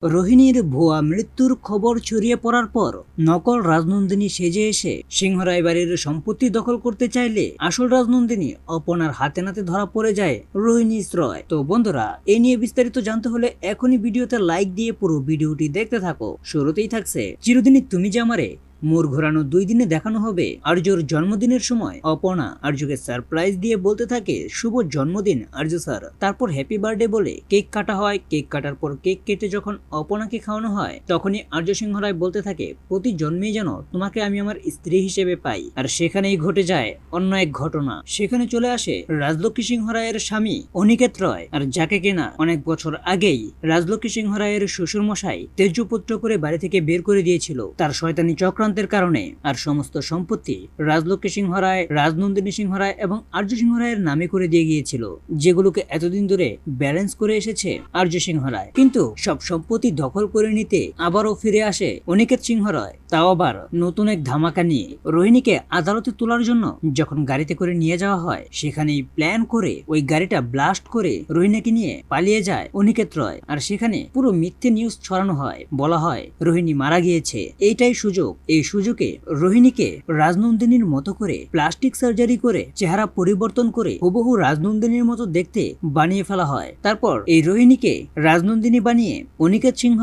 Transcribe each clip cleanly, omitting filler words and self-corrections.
রোহিণীর ভুয়া মৃত্যুর খবর ছড়িয়ে পড়ার পর নকল রাজনন্দিনী সেজে এসে সিংহরায় বাড়ির সম্পত্তি দখল করতে চাইলে আসল রাজনন্দিনী অপনার হাতে নাতে ধরা পড়ে যায় রোহিণী শ্রয়। তো বন্ধুরা, এ নিয়ে বিস্তারিত জানতে হলে এখনই ভিডিওতে লাইক দিয়ে পুরো ভিডিওটি দেখতে থাকো। শুরুতেই থাকছে চিরদিনই তুমি যে আমারে মোর ঘোরানো 2 দিনে দেখানো হবে। আর্যর জন্মদিনের সময় অপর্ণা আর্যকে সারপ্রাইজ দিয়ে বলতে থাকে শুভ জন্মদিন আর্য স্যার। তারপর হ্যাপি বার্থডে বলে কেক কাটা হয়। কেক কাটার পর কেক কেটে যখন অপর্ণাকে খাওয়ানো হয় তখনই আর্য সিংহ রায় বলতে থাকে প্রতি জন্মেই যেন তোমাকে আমি আমার স্ত্রী হিসেবে পাই। আর সেখানেই ঘটে যায় অন্য এক ঘটনা। সেখানে চলে আসে রাজলক্ষ্মী সিংহ রায়ের স্বামী অনিকেত রয়, আর যাকে কিনা অনেক বছর আগেই রাজলক্ষ্মী সিংহ রায়ের শ্বশুর মশাই তেজপুত্র করে বাড়ি থেকে বের করে দিয়েছিল তার শয়তানি চক্রান্ত কারণে। আর সমস্ত সম্পত্তি রাজলক্ষ্মী সিংহ রায়, রাজনন্দিনী সিংহ রায় এবং আর্য সিংহ রায়ের নামে করে দিয়ে গিয়েছিল, যেগুলোকে এতদিন ধরে ব্যালেন্স করে এসেছে আর্য সিংহ রায়। কিন্তু সব সম্পত্তি দখল করে নিতে আবারও ফিরে আসে অনিকেত সিংহ রায়, তাও আবার নতুন এক ধামাকা নিয়ে। রোহিণীকে আদালতে তোলার জন্য যখন গাড়িতে করে নিয়ে যাওয়া হয়, সেখানেই প্ল্যান করে ওই গাড়িটা ব্লাস্ট করে রোহিণীকে নিয়ে পালিয়ে যায় অনিকেত রয়। আর সেখানে পুরো মিথ্যে নিউজ ছড়ানো হয়, বলা হয় রোহিণী মারা গিয়েছে। এইটাই সুযোগ। এই সুযোগে রোহিণীকে রাজনন্দিনীর মতো করে প্লাস্টিক সার্জারি করে চেহারা পরিবর্তন করে হুবহু রাজনন্দিনীর মতো দেখতে বানিয়ে ফেলা হয়। তারপর এই রোহিণীকে রাজনন্দিনী বানিয়ে অনিকেত সিংহ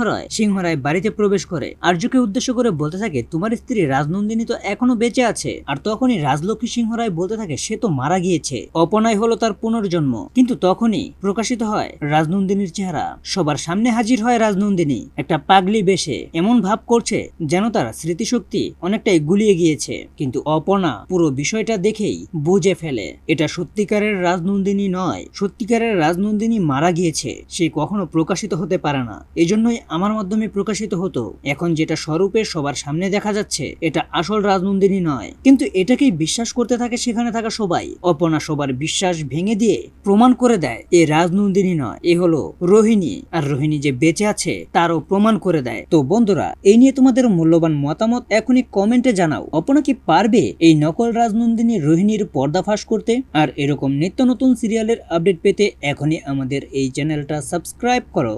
রায় বাড়িতে প্রবেশ করে আর্যকে উদ্দেশ্য করে বলতে থাকে তোমার স্ত্রী রাজনন্দিনী তো এখনো বেঁচে আছে। আর তখনই রাজলক্ষ্মী সিংহ রায় বলতে থাকে সে তো মারা গিয়েছে, অপনায় হলো তার পুনর্জন্ম। কিন্তু তখনই প্রকাশিত হয় রাজনন্দিনীর চেহারা। সবার সামনে হাজির হয় রাজনন্দিনী একটা পাগলি বেশে, এমন ভাব করছে যেন তার স্মৃতিশক্তি অনেকটাই গুলিয়ে গিয়েছে। কিন্তু অপর্ণা পুরো বিষয়টা দেখেই বুঝে ফেলে এটা সত্যিকারের রাজনন্দিনী নয়, সত্যিকারের রাজনন্দিনী মারা গিয়েছে, সে কখনো প্রকাশিত হতে পারে না। এজন্যই আমার মাধ্যমে প্রকাশিত হতো। এখন যেটা স্বরূপে সবার সামনে দেখা যাচ্ছে এটা আসল রাজনন্দিনী নয়। কিন্তু এটাকেই বিশ্বাস করতে থাকে সেখানে থাকা সবাই। অপর্ণা সবার বিশ্বাস ভেঙে দিয়ে প্রমাণ করে দেয় এ রাজনন্দিনী নয়, এ হলো রোহিণী। আর রোহিণী যে বেঁচে আছে তারও প্রমাণ করে দেয়। তো বন্ধুরা, এই নিয়ে তোমাদের মূল্যবান মতামত এখনই কমেন্টে জানাও। অপর্ণা কি পারবে এই নকল রাজনন্দিনী রোহিণীর পর্দাফাশ করতে? আর এরকম নিত্য নতুন সিরিয়ালের আপডেট পেতে এখনই আমাদের এই চ্যানেলটা সাবস্ক্রাইব করো।